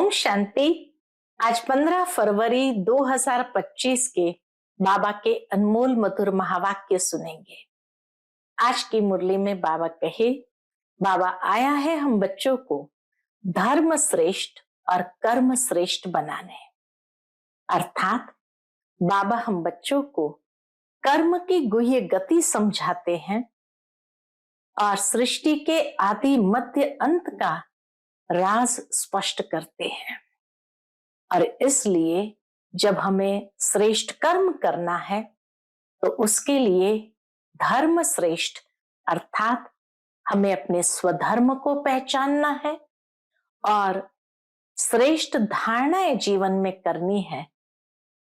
ओम शांति। आज 15 फरवरी 2025 के बाबा के अनमोल मधुर महावाक्य सुनेंगे। आज की मुरली में बाबा कहे, बाबा आया है हम बच्चों को धर्म श्रेष्ठ और कर्म श्रेष्ठ बनाने। अर्थात बाबा हम बच्चों को कर्म की गुह्य गति समझाते हैं और सृष्टि के आदि मध्य अंत का राज स्पष्ट करते हैं। और इसलिए जब हमें श्रेष्ठ कर्म करना है तो उसके लिए धर्म श्रेष्ठ अर्थात हमें अपने स्वधर्म को पहचानना है और श्रेष्ठ धारणाएं जीवन में करनी है।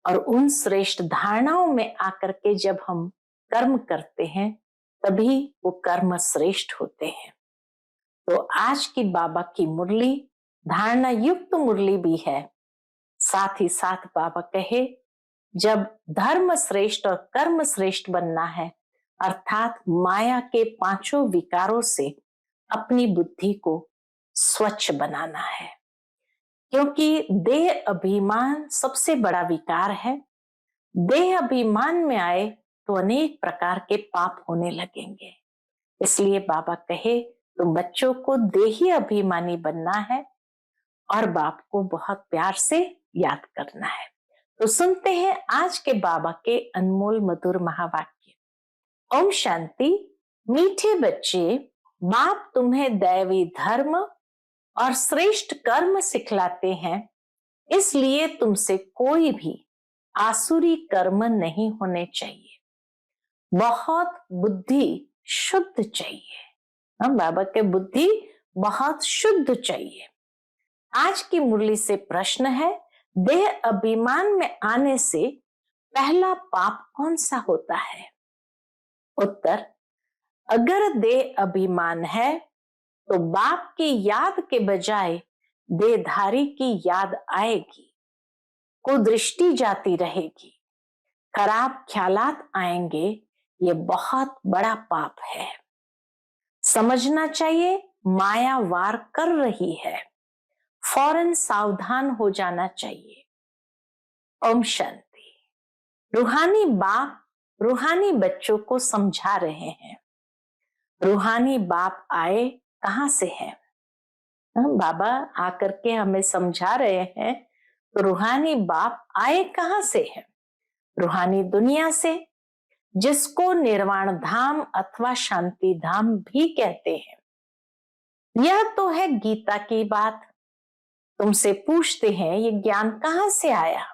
और उन श्रेष्ठ धारणाओं में आकर के जब हम कर्म करते हैं तभी वो कर्म श्रेष्ठ होते हैं। तो आज की बाबा की मुरली धारणा युक्त मुरली भी है। साथ ही साथ बाबा कहे, जब धर्म श्रेष्ठ और कर्म श्रेष्ठ बनना है अर्थात माया के पांचों विकारों से अपनी बुद्धि को स्वच्छ बनाना है, क्योंकि देह अभिमान सबसे बड़ा विकार है। देह अभिमान में आए तो अनेक प्रकार के पाप होने लगेंगे। इसलिए बाबा कहे तो बच्चों को देही अभिमानी बनना है और बाप को बहुत प्यार से याद करना है। तो सुनते हैं आज के बाबा के अनमोल मधुर महावाक्य। ओम शांति। मीठे बच्चे, बाप तुम्हें दैवी धर्म और श्रेष्ठ कर्म सिखलाते हैं, इसलिए तुमसे कोई भी आसुरी कर्म नहीं होने चाहिए। बहुत बुद्धि शुद्ध चाहिए। बाबा के बुद्धि बहुत शुद्ध चाहिए। आज की मुरली से प्रश्न है, देह अभिमान में आने से पहला पाप कौन सा होता है? उत्तर, अगर देह अभिमान है तो बाप की याद के बजाय देहधारी की याद आएगी, कुदृष्टि जाती रहेगी, खराब ख्यालात आएंगे। ये बहुत बड़ा पाप है। समझना चाहिए माया वार कर रही है, फौरन सावधान हो जाना चाहिए। ओम शांति। रूहानी बाप रूहानी बच्चों को समझा रहे हैं। रूहानी बाप आए कहां से हैं? बाबा आकर के हमें समझा रहे हैं तो रूहानी बाप आए कहां से हैं? रूहानी दुनिया से, जिसको निर्वाण धाम अथवा शांति धाम भी कहते हैं। यह तो है गीता की बात। तुमसे पूछते हैं ये ज्ञान कहां से आया?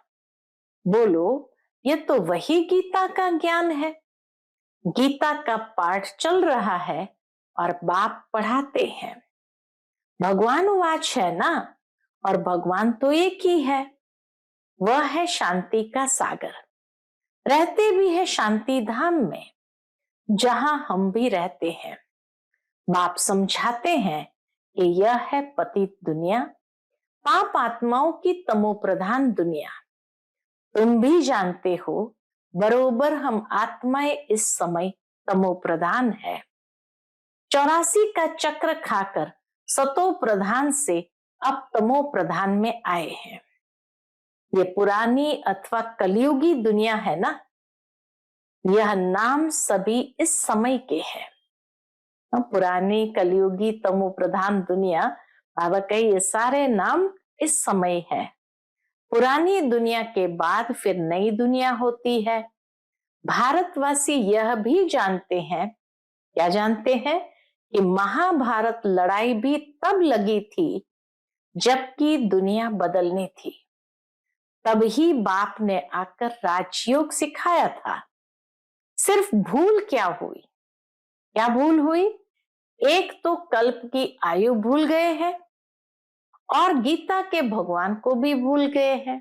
बोलो, ये तो वही गीता का ज्ञान है। गीता का पाठ चल रहा है और बाप पढ़ाते हैं। भगवान वाच है ना, और भगवान तो एक ही है। वह है शांति का सागर। रहते भी है शांति धाम में, जहां हम भी रहते हैं। बाप समझाते हैं कि यह है पतित दुनिया, पाप आत्माओं की तमो प्रधान दुनिया। तुम भी जानते हो बरोबर हम आत्माएं इस समय तमो प्रधान है। 84 का चक्र खाकर सतो प्रधान से अब तमो प्रधान में आए हैं। ये पुरानी अथवा कलयुगी दुनिया है ना। यह नाम सभी इस समय के हैं। पुरानी कलयुगी तमो प्रधान दुनिया, बाबा कहे ये सारे नाम इस समय है। पुरानी दुनिया के बाद फिर नई दुनिया होती है। भारतवासी यह भी जानते हैं, क्या जानते हैं, कि महाभारत लड़ाई भी तब लगी थी जबकि दुनिया बदलनी थी। तब ही बाप ने आकर राजयोग सिखाया था। सिर्फ भूल क्या हुई? क्या भूल हुई? एक तो कल्प की आयु भूल गए हैं और गीता के भगवान को भी भूल गए हैं।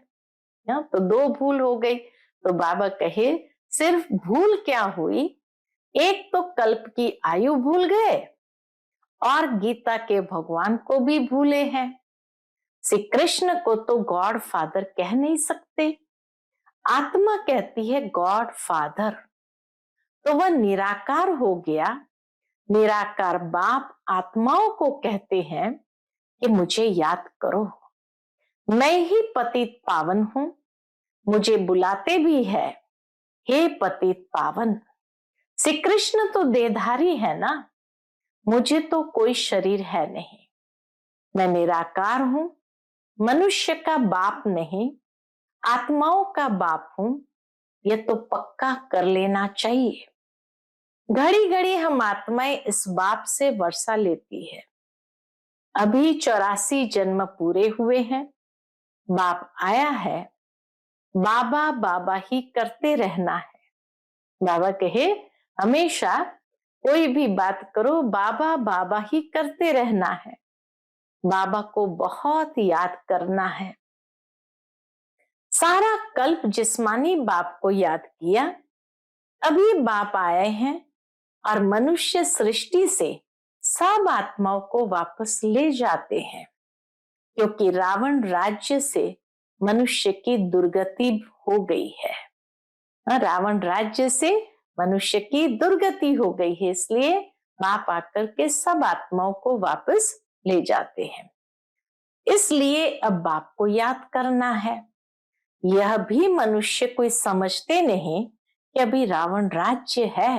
तो दो भूल हो गई। तो बाबा कहे सिर्फ भूल क्या हुई? एक तो कल्प की आयु भूल गए और गीता के भगवान को भी भूले हैं। श्री कृष्ण को तो गॉड फादर कह नहीं सकते। आत्मा कहती है गॉड फादर, तो वह निराकार हो गया। निराकार बाप आत्माओं को कहते हैं कि मुझे याद करो। मैं ही पतित पावन हूं, मुझे बुलाते भी है हे पतित पावन। श्री कृष्ण तो देहधारी है ना, मुझे तो कोई शरीर है नहीं। मैं निराकार हूं, मनुष्य का बाप नहीं, आत्माओं का बाप हूं, यह तो पक्का कर लेना चाहिए। घड़ी घड़ी हम आत्माएं इस बाप से वर्षा लेती है। अभी 84 जन्म पूरे हुए हैं, बाप आया है, बाबा बाबा ही करते रहना है। बाबा कहे हमेशा कोई भी बात करो, बाबा बाबा ही करते रहना है। बाबा को बहुत याद करना है। सारा कल्प जिस्मानी बाप को याद किया, अभी बाप आए हैं और मनुष्य सृष्टि से सब आत्माओं को वापस ले जाते हैं, क्योंकि रावण राज्य से मनुष्य की दुर्गति हो गई है। रावण राज्य से मनुष्य की दुर्गति हो गई है, इसलिए बाप आकर के सब आत्माओं को वापस ले जाते हैं। इसलिए अब बाप को याद करना है। यह भी मनुष्य कोई समझते नहीं कि अभी रावण राज्य है।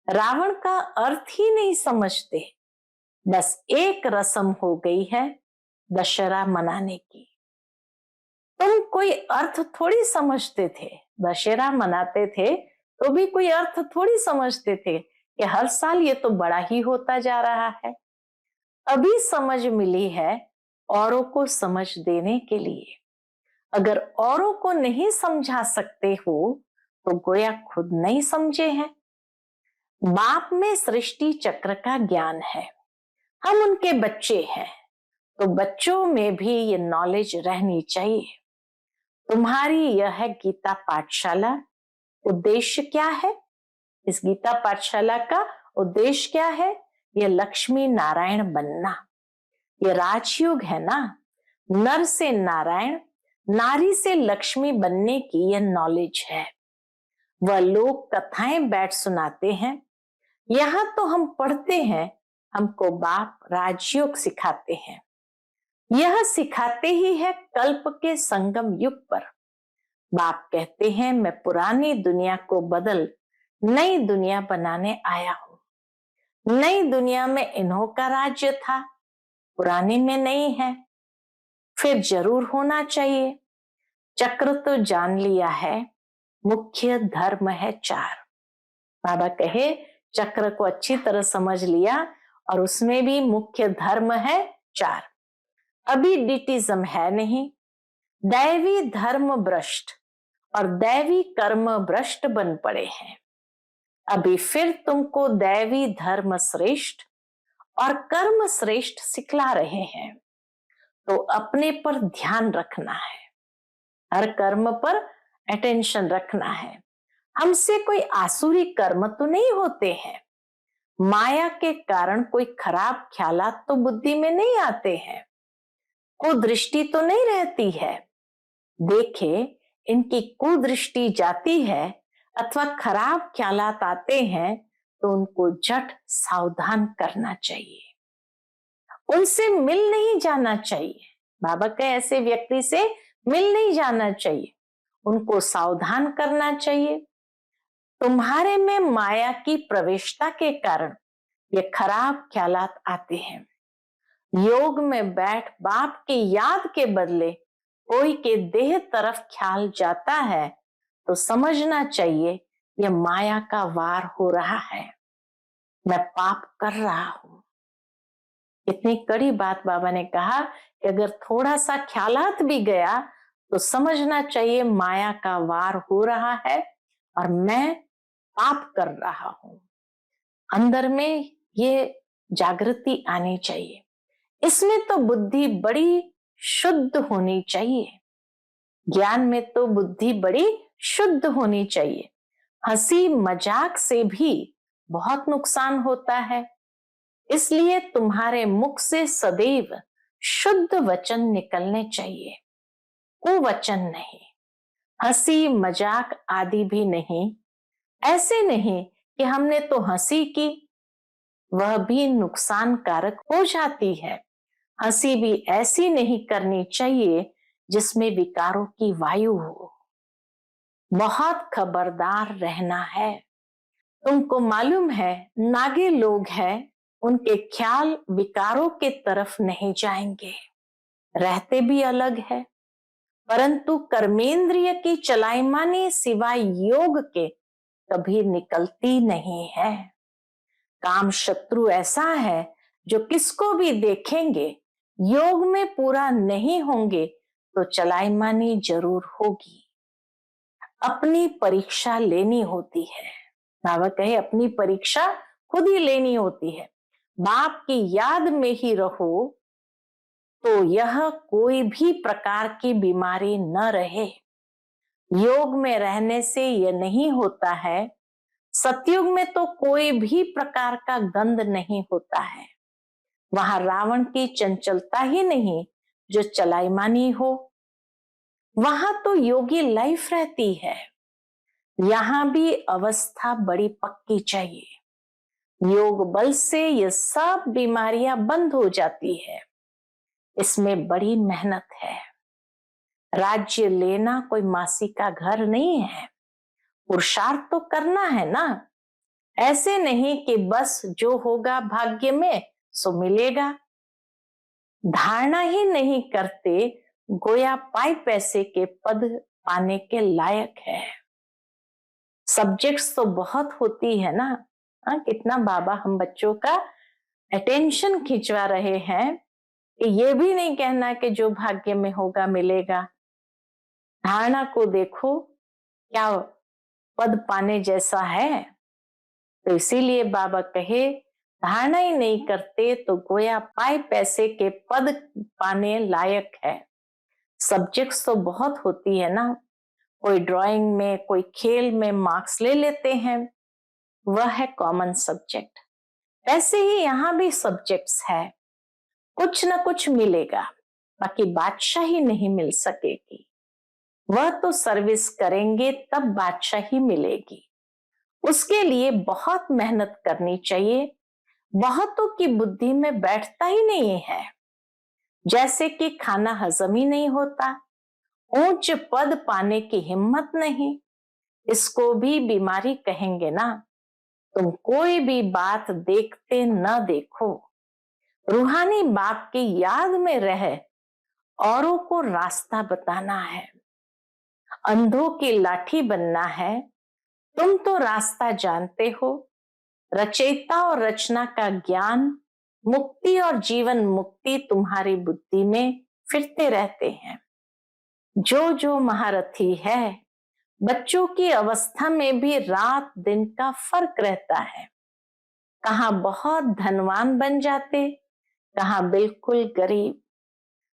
रावण का अर्थ ही नहीं समझते। बस एक रस्म हो गई है दशहरा मनाने की। तुम कोई अर्थ थोड़ी समझते थे, दशहरा मनाते थे तो भी कोई अर्थ थोड़ी समझते थे कि हर साल ये तो बड़ा ही होता जा रहा है। अभी समझ मिली है औरों को समझ देने के लिए। अगर औरों को नहीं समझा सकते हो तो गोया खुद नहीं समझे हैं। बाप में सृष्टि चक्र का ज्ञान है, हम उनके बच्चे हैं, तो बच्चों में भी ये नॉलेज रहनी चाहिए। तुम्हारी यह है गीता पाठशाला। उद्देश्य क्या है? इस गीता पाठशाला का उद्देश्य क्या है? यह लक्ष्मी नारायण बनना। ये राजयोग है ना, नर से नारायण, नारी से लक्ष्मी बनने की यह नॉलेज है। वह लोग कथाएं बैठ सुनाते हैं, यहां तो हम पढ़ते हैं, हमको बाप राजयोग सिखाते हैं। यह सिखाते ही है कल्प के संगम युग पर। बाप कहते हैं मैं पुरानी दुनिया को बदल नई दुनिया बनाने आया हूं। नई दुनिया में इन्हों का राज्य था, पुरानी में नहीं है, फिर जरूर होना चाहिए। चक्र तो जान लिया है, मुख्य धर्म है 4। बाबा कहे चक्र को अच्छी तरह समझ लिया और उसमें भी मुख्य धर्म है 4। अभी डिटिज्म है नहीं, दैवी धर्म भ्रष्ट और दैवी कर्म भ्रष्ट बन पड़े हैं। अभी फिर तुमको दैवी धर्म श्रेष्ठ और कर्म श्रेष्ठ सिखला रहे हैं, तो अपने पर ध्यान रखना है, हर कर्म पर अटेंशन रखना है। हमसे कोई आसुरी कर्म तो नहीं होते हैं, माया के कारण कोई खराब ख्यालात तो बुद्धि में नहीं आते हैं, कुदृष्टि तो नहीं रहती है। देखे इनकी कुदृष्टि जाती है अथवा खराब ख्यालात आते हैं तो उनको झट सावधान करना चाहिए, उनसे मिल नहीं जाना चाहिए। बाबा के ऐसे व्यक्ति से मिल नहीं जाना चाहिए, उनको सावधान करना चाहिए। तुम्हारे में माया की प्रवेशता के कारण ये खराब ख्यालात आते हैं। योग में बैठ बाप की याद के बदले कोई के देह तरफ ख्याल जाता है तो समझना चाहिए यह माया का वार हो रहा है, मैं पाप कर रहा हूं। इतनी कड़ी बात बाबा ने कहा कि अगर थोड़ा सा ख्यालात भी गया तो समझना चाहिए माया का वार हो रहा है और मैं पाप कर रहा हूं। अंदर में ये जागृति आनी चाहिए। इसमें तो बुद्धि बड़ी शुद्ध होनी चाहिए, ज्ञान में तो बुद्धि बड़ी शुद्ध होनी चाहिए। हंसी मजाक से भी बहुत नुकसान होता है, इसलिए तुम्हारे मुख से सदैव शुद्ध वचन निकलने चाहिए, कुवचन नहीं, हंसी मजाक आदि भी नहीं। ऐसे नहीं कि हमने तो हंसी की, वह भी नुकसानकारक हो जाती है। हंसी भी ऐसी नहीं करनी चाहिए जिसमें विकारों की वायु हो। बहुत खबरदार रहना है। तुमको मालूम है, नागे लोग हैं, उनके ख्याल विकारों के तरफ नहीं जाएंगे। रहते भी अलग है, परंतु कर्मेंद्रिय की चलायमानी सिवाय योग के कभी निकलती नहीं है। काम शत्रु ऐसा है जो किसको भी देखेंगे, योग में पूरा नहीं होंगे तो चलायमानी जरूर होगी। अपनी परीक्षा लेनी होती है। बाबा कहे अपनी परीक्षा खुद ही लेनी होती है। बाप की याद में ही रहो तो यह कोई भी प्रकार की बीमारी न रहे। योग में रहने से यह नहीं होता है। सतयुग में तो कोई भी प्रकार का गंध नहीं होता है। वहां रावण की चंचलता ही नहीं जो चलायमानी हो। वहां तो योगी लाइफ रहती है। यहां भी अवस्था बड़ी पक्की चाहिए। योग बल से ये सब बीमारियां बंद हो जाती है। इसमें बड़ी मेहनत है। राज्य लेना कोई मासी का घर नहीं है। पुरुषार्थ तो करना है ना। ऐसे नहीं कि बस जो होगा भाग्य में सो मिलेगा। धारणा ही नहीं करते गोया पाई पैसे के पद पाने के लायक है। सब्जेक्ट्स तो बहुत होती है ना। कितना बाबा हम बच्चों का अटेंशन खिंचवा रहे हैं कि ये भी नहीं कहना कि जो भाग्य में होगा मिलेगा। धारणा को देखो क्या पद पाने जैसा है। तो इसीलिए बाबा कहे धारणा ही नहीं करते तो गोया पाए पैसे के पद पाने लायक है। सब्जेक्ट्स तो बहुत होती है ना। कोई ड्राइंग में, कोई खेल में मार्क्स ले लेते हैं, वह है कॉमन सब्जेक्ट। ऐसे ही यहाँ भी सब्जेक्ट्स है, कुछ ना कुछ मिलेगा, बाकी बादशाही नहीं मिल सकेगी। वह तो सर्विस करेंगे तब बादशाही मिलेगी। उसके लिए बहुत मेहनत करनी चाहिए। बहुतों की बुद्धि में बैठता ही नहीं है। जैसे कि खाना हजम ही नहीं होता, ऊंच पद पाने की हिम्मत नहीं, इसको भी बीमारी कहेंगे ना। तुम कोई भी बात देखते न देखो, रूहानी बाप की याद में रह औरों को रास्ता बताना है। अंधों की लाठी बनना है। तुम तो रास्ता जानते हो। रचयिता और रचना का ज्ञान, मुक्ति और जीवन मुक्ति तुम्हारी बुद्धि में फिरते रहते हैं। जो जो महारथी है, बच्चों की अवस्था में भी रात दिन का फर्क रहता है। कहाँ बहुत धनवान बन जाते, कहाँ बिल्कुल गरीब।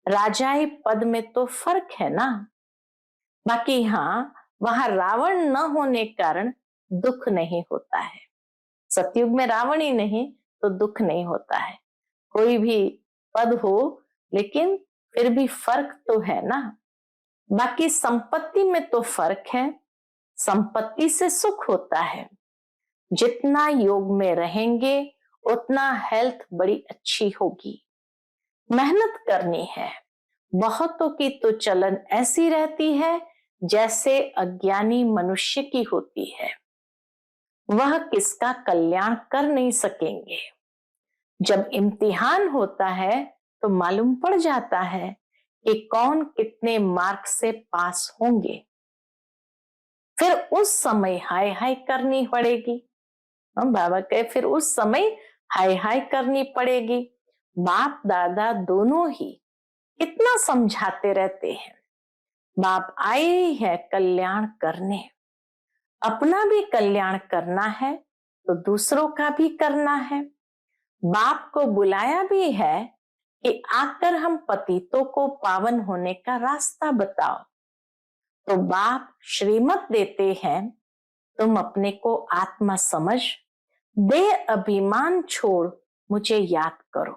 राजाई पद में तो फर्क है ना। बाकी हाँ, वहां रावण न होने कारण दुख नहीं होता है। सतयुग में रावण ही नहीं तो दुख नहीं होता है। कोई भी पद हो लेकिन फिर भी फर्क तो है ना। बाकी संपत्ति में तो फर्क है। संपत्ति से सुख होता है। जितना योग में रहेंगे उतना हेल्थ बड़ी अच्छी होगी। मेहनत करनी है। बहुतों की तो चलन ऐसी रहती है जैसे अज्ञानी मनुष्य की होती है। वह किसका कल्याण कर नहीं सकेंगे। जब इम्तिहान होता है तो मालूम पड़ जाता है कि कौन कितने मार्क से पास होंगे। फिर उस समय हाय हाय करनी पड़ेगी। हम बाबा कहे फिर उस समय हाय हाय करनी पड़ेगी। बाप दादा दोनों ही कितना समझाते रहते हैं। बाप आए ही है कल्याण करने। अपना भी कल्याण करना है तो दूसरों का भी करना है। बाप को बुलाया भी है कि आकर हम पतितों को पावन होने का रास्ता बताओ। तो बाप श्रीमत देते हैं, तुम अपने को आत्मा समझ, दे अभिमान छोड़ मुझे याद करो।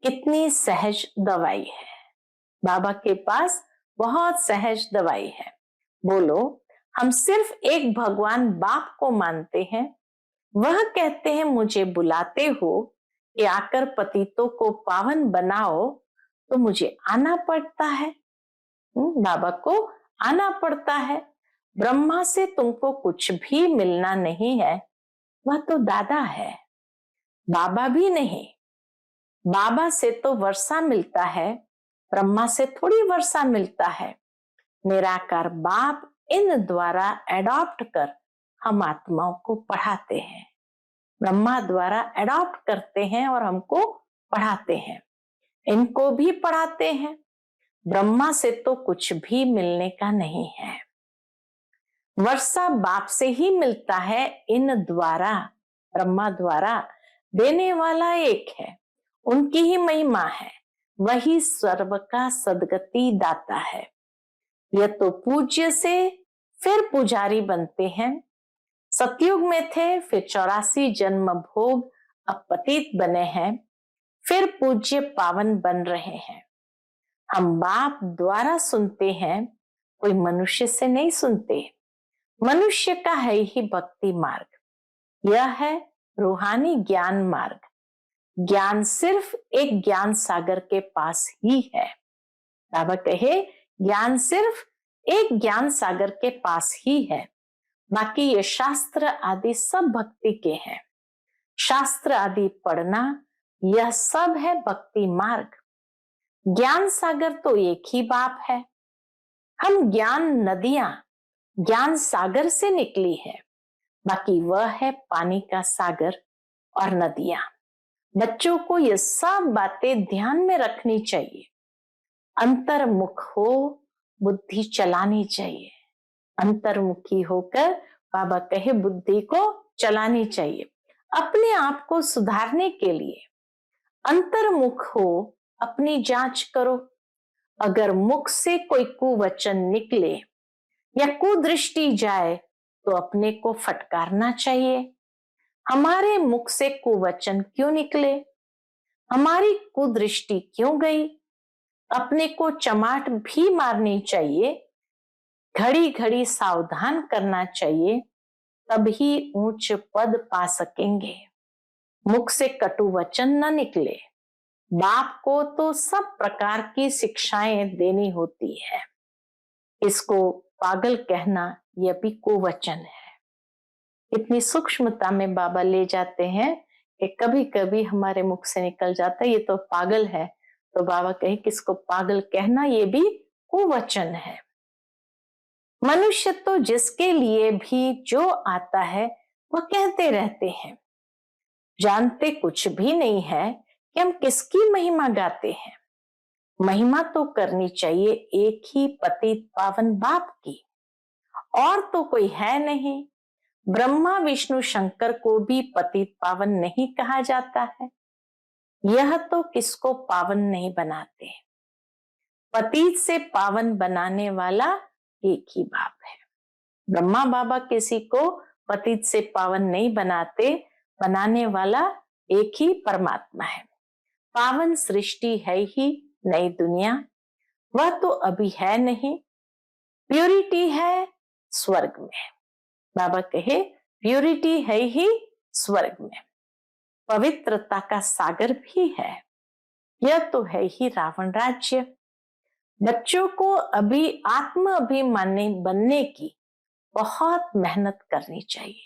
कितनी सहज दवाई है। बाबा के पास बहुत सहज दवाई है। बोलो, हम सिर्फ एक भगवान बाप को मानते हैं। वह कहते हैं मुझे बुलाते हो कि आकर पतितों को पावन बनाओ तो मुझे आना पड़ता है। बाबा को आना पड़ता है। ब्रह्मा से तुमको कुछ भी मिलना नहीं है, वह तो दादा है, बाबा भी नहीं। बाबा से तो वर्षा मिलता है, ब्रह्मा से थोड़ी वर्षा मिलता है। निराकार बाप इन द्वारा एडॉप्ट कर हम आत्माओं को पढ़ाते हैं। ब्रह्मा द्वारा एडॉप्ट करते हैं और हमको पढ़ाते हैं, इनको भी पढ़ाते हैं। ब्रह्मा से तो कुछ भी मिलने का नहीं है। वर्षा बाप से ही मिलता है, इन द्वारा ब्रह्मा द्वारा देने वाला एक है, उनकी ही महिमा है, वही सर्व का सदगति दाता है। यह तो पूज्य से फिर पुजारी बनते हैं। सतयुग में थे, फिर 84 जन्म भोग, अब पतित बने हैं, फिर पूज्य पावन बन रहे हैं। हम बाप द्वारा सुनते हैं, कोई मनुष्य से नहीं सुनते। मनुष्य का है ही भक्ति मार्ग, यह है रूहानी ज्ञान मार्ग। ज्ञान सिर्फ एक ज्ञान सागर के पास ही है। बाबा कहे ज्ञान सिर्फ एक ज्ञान सागर के पास ही है, बाकी ये शास्त्र आदि सब भक्ति के हैं। शास्त्र आदि पढ़ना यह सब है भक्ति मार्ग। ज्ञान सागर तो एक ही बाप है। हम ज्ञान नदियां ज्ञान सागर से निकली है, बाकी वह है पानी का सागर और नदियां। बच्चों को ये सब बातें ध्यान में रखनी चाहिए। अंतर्मुख हो, बुद्धि चलानी चाहिए। अंतर्मुखी होकर बाबा कहे बुद्धि को चलानी चाहिए। अपने आप को सुधारने के लिए अंतर्मुख हो, अपनी जांच करो। अगर मुख से कोई कुवचन निकले या कुदृष्टि जाए तो अपने को फटकारना चाहिए। हमारे मुख से कुवचन क्यों निकले, हमारी कुदृष्टि क्यों गई, अपने को चमाट भी मारनी चाहिए। घड़ी घड़ी सावधान करना चाहिए, तभी ऊंच पद पा सकेंगे। मुख से कटु वचन न निकले। बाप को तो सब प्रकार की शिक्षाएं देनी होती है, इसको पागल कहना यह भी कुवचन है। इतनी सूक्ष्मता में बाबा ले जाते हैं कि कभी कभी हमारे मुख से निकल जाता है ये तो पागल है, तो बाबा कहे किसको पागल कहना, ये भी कुवचन है। मनुष्य तो जिसके लिए भी जो आता है वह कहते रहते हैं, जानते कुछ भी नहीं है कि हम किसकी महिमा गाते हैं। महिमा तो करनी चाहिए एक ही पतित पावन बाप की, और तो कोई है नहीं। ब्रह्मा विष्णु शंकर को भी पतित पावन नहीं कहा जाता है, यह तो किसको पावन नहीं बनाते। पतित से पावन बनाने वाला एक ही बाप है। ब्रह्मा बाबा किसी को पतित से पावन नहीं बनाते, बनाने वाला एक ही परमात्मा है। पावन सृष्टि है ही नई दुनिया, वह तो अभी है नहीं। प्यूरिटी है स्वर्ग में। बाबा कहे प्यूरिटी है ही स्वर्ग में। पवित्रता का सागर भी है, यह तो है ही रावण राज्य। बच्चों को अभी आत्म अभिमानी बनने की बहुत मेहनत करनी चाहिए।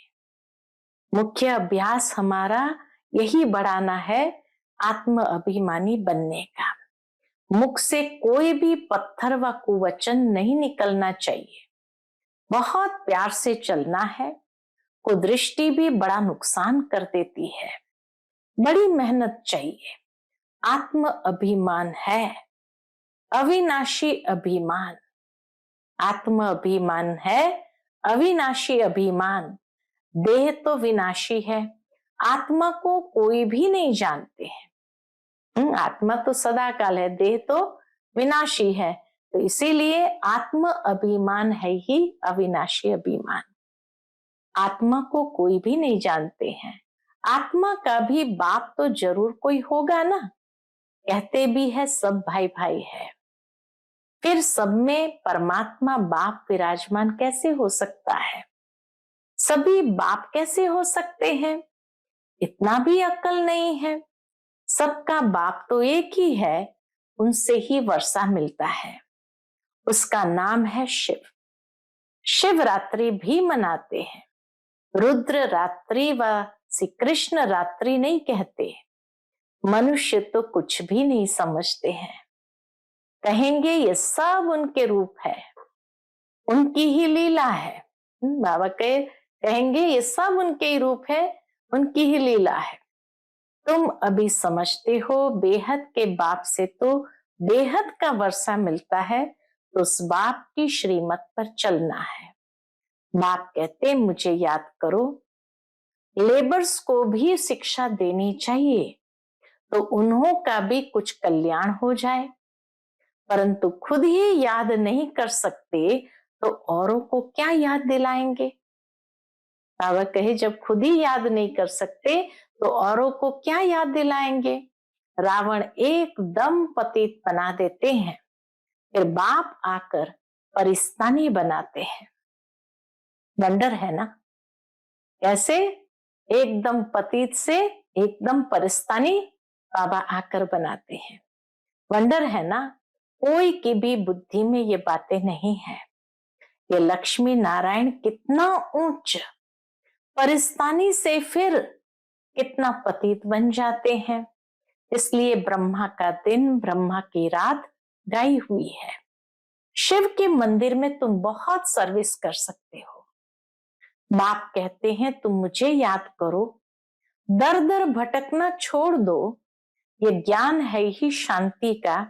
मुख्य अभ्यास हमारा यही बढ़ाना है, आत्म अभिमानी बनने का। मुख से कोई भी पत्थर व कुवचन नहीं निकलना चाहिए। बहुत प्यार से चलना है। कुदृष्टि भी बड़ा नुकसान कर देती है, बड़ी मेहनत चाहिए। आत्म अभिमान है, अविनाशी अभिमान। आत्म अभिमान है, अविनाशी अभिमान। देह तो विनाशी है, आत्मा को कोई भी नहीं जानते हैं। आत्मा तो सदा काल है, देह तो विनाशी है, तो इसीलिए आत्म अभिमान है ही अविनाशी अभिमान। आत्मा को कोई भी नहीं जानते हैं। आत्मा का भी बाप तो जरूर कोई होगा ना, कहते भी है सब भाई भाई है। फिर सब में परमात्मा बाप विराजमान कैसे हो सकता है? सभी बाप कैसे हो सकते हैं? इतना भी अक्ल नहीं है। सबका बाप तो एक ही है, उनसे ही वर्षा मिलता है। उसका नाम है शिव। शिवरात्रि भी मनाते हैं। रुद्र रात्रि व श्री कृष्ण रात्रि नहीं कहते। मनुष्य तो कुछ भी नहीं समझते हैं, कहेंगे ये सब उनके रूप है, उनकी ही लीला है। बाबा कहेंगे ये सब उनके ही रूप है, उनकी ही लीला है। तुम अभी समझते हो बेहद के बाप से तो बेहद का वर्षा मिलता है, तो उस बाप की श्रीमत पर चलना है। बाप कहते मुझे याद करो। लेबर्स को भी शिक्षा देनी चाहिए, तो उन्हों का भी कुछ कल्याण हो जाए, परंतु खुद ही याद नहीं कर सकते तो औरों को क्या याद दिलाएंगे। बाबा कहे जब खुद ही याद नहीं कर सकते तो औरों को क्या याद दिलाएंगे। रावण एकदम पतित बना देते हैं, फिर बाप आकर परिस्तानी बनाते हैं। वंडर है ना, कैसे एकदम पतित से एकदम परिस्तानी बाबा आकर बनाते हैं। वंडर है ना, कोई की भी बुद्धि में ये बातें नहीं है। ये लक्ष्मी नारायण कितना ऊंच परिस्तानी से फिर कितना पतित बन जाते हैं। इसलिए ब्रह्मा का दिन ब्रह्मा की रात गाई हुई है। शिव के मंदिर में तुम बहुत सर्विस कर सकते हो। बाप कहते हैं तुम मुझे याद करो, दर दर भटकना छोड़ दो, ये ज्ञान है ही शांति का।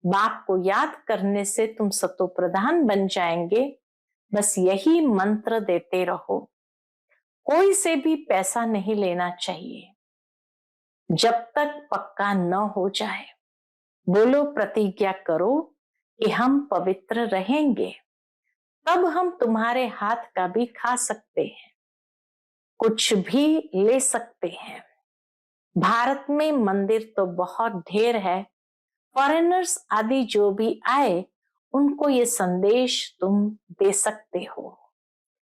बाप को याद करने से तुम सतो प्रधान बन जाएंगे। बस यही मंत्र देते रहो। कोई से भी पैसा नहीं लेना चाहिए जब तक पक्का न हो जाए। बोलो प्रतिज्ञा करो कि हम पवित्र रहेंगे, तब हम तुम्हारे हाथ का भी खा सकते हैं, कुछ भी ले सकते हैं। भारत में मंदिर तो बहुत ढेर है। फॉरेनर्स आदि जो भी आए उनको ये संदेश तुम दे सकते हो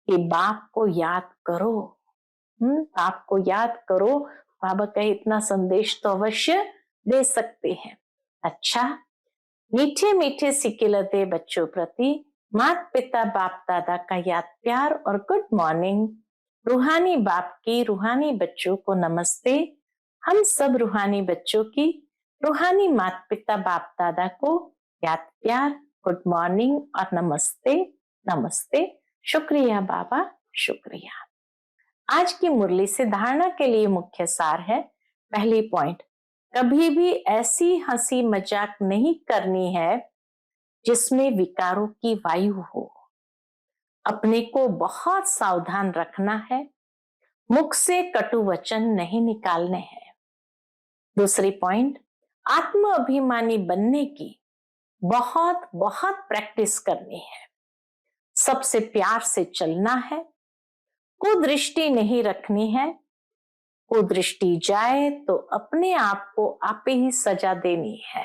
कि बाप को याद करो। बाप को याद करो। बाबा कहे इतना संदेश तो अवश्य दे सकते हैं। अच्छा, मीठे मीठे सिक्के लदे बच्चों प्रति माता पिता बाप दादा का याद प्यार और गुड मॉर्निंग। रूहानी बाप की रूहानी बच्चों को नमस्ते। हम सब रूहानी बच्चों की रूहानी माता पिता बाप दादा को याद प्यार, गुड मॉर्निंग और नमस्ते। नमस्ते। शुक्रिया बाबा, शुक्रिया। आज की मुरली से धारणा के लिए मुख्य सार है। पहली पॉइंट, कभी भी ऐसी हंसी मजाक नहीं करनी है जिसमें विकारों की वायु हो। अपने को बहुत सावधान रखना है, मुख से कटु वचन नहीं निकालने हैं। दूसरी पॉइंट, आत्म अभिमानी बनने की बहुत बहुत प्रैक्टिस करनी है। सबसे प्यार से चलना है, कुदृष्टि नहीं रखनी है। कुदृष्टि जाए तो अपने आप को आप ही सजा देनी है।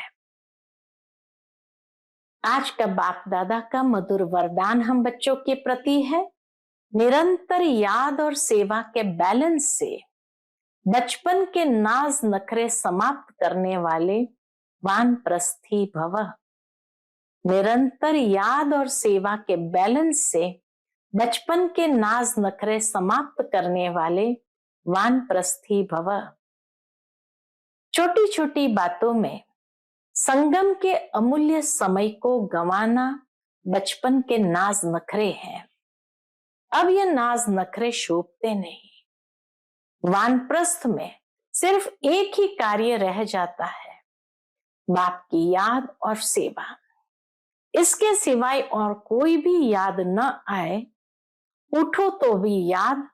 आज का बाप दादा का मधुर वरदान हम बच्चों के प्रति है, निरंतर याद और सेवा के बैलेंस से बचपन के नाज नखरे समाप्त करने वाले वानप्रस्थी भव। निरंतर याद और सेवा के बैलेंस से बचपन के नाज नखरे समाप्त करने वाले वानप्रस्थी भव। छोटी छोटी बातों में संगम के अमूल्य समय को गंवाना बचपन के नाज नखरे हैं। अब ये नाज नखरे शोभते नहीं। वानप्रस्थ में सिर्फ एक ही कार्य रह जाता है, बाप की याद और सेवा। इसके सिवाय और कोई भी याद न आए, उठो तो भी याद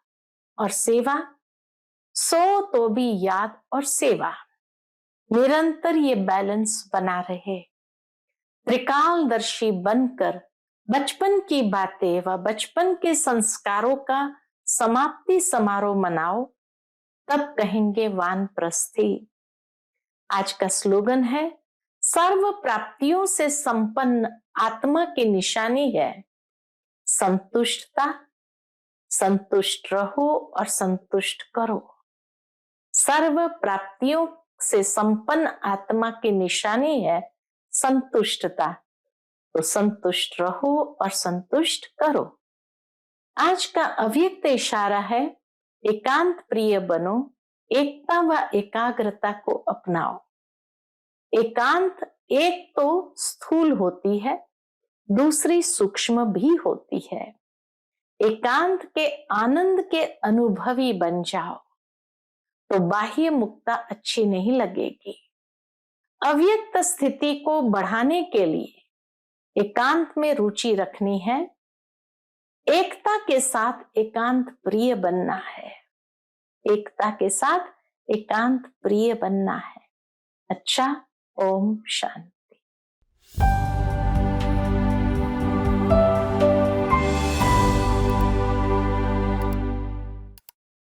और सेवा, सो तो भी याद और सेवा। निरंतर ये बैलेंस बना रहे। त्रिकालदर्शी बनकर बचपन की बातें व बचपन के संस्कारों का समाप्ति समारोह मनाओ, तब कहेंगे वानप्रस्थी। आज का स्लोगन है, सर्व प्राप्तियों से संपन्न आत्मा की निशानी है संतुष्टता। संतुष्ट रहो और संतुष्ट करो। सर्व प्राप्तियों से संपन्न आत्मा की निशानी है संतुष्टता। तो संतुष्ट रहो और संतुष्ट करो। आज का अव्यक्त इशारा है, एकांत प्रिय बनो, एकता व एकाग्रता को अपनाओ। एकांत एक तो स्थूल होती है, दूसरी सूक्ष्म भी होती है। एकांत के आनंद के अनुभवी बन जाओ तो बाह्य मुक्ता अच्छी नहीं लगेगी। अव्यक्त स्थिति को बढ़ाने के लिए एकांत में रुचि रखनी है, एकता के साथ एकांत प्रिय बनना है। एकता के साथ एकांत प्रिय बनना है। अच्छा, ओम शांति।